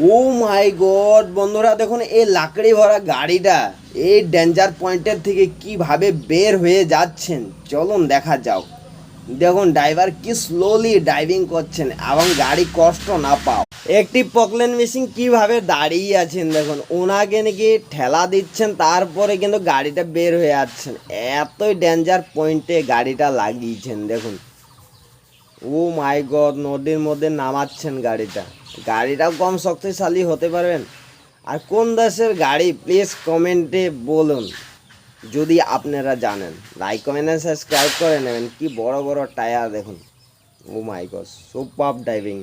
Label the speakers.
Speaker 1: ও মাই god বন্ধুরা, দেখুন এই লাকড়ি ভরা গাড়িটা এই ডেঞ্জার পয়েন্টের থেকে কিভাবে বের হয়ে যাচ্ছেন চলুন দেখা যাও। দেখুন ড্রাইভার কি স্লোলি ড্রাইভিং করছেন এবং গাড়ি কষ্ট না পাও। একটি পকলেন মেশিন কিভাবে দাঁড়িয়ে আছেন দেখুন, ওনাকে নাকি ঠেলা দিচ্ছেন, তারপরে কিন্তু গাড়িটা বের হয়ে যাচ্ছেন। এতই ডেঞ্জার পয়েন্টে গাড়িটা লাগিয়েছেন দেখুন। ও মাই গড, নদীর মধ্যে নামাচ্ছেন গাড়িটাও কম শক্তিশালী হতে পারবেন। আর কোন দেশের গাড়ি প্লিজ কমেন্টে বলুন যদি আপনারা জানেন। লাইক কমেন্ট সাবস্ক্রাইব করে নেবেন। কি বড় বড় টায়ার দেখুন। ও মাই গড, সুপার ড্রাইভিং।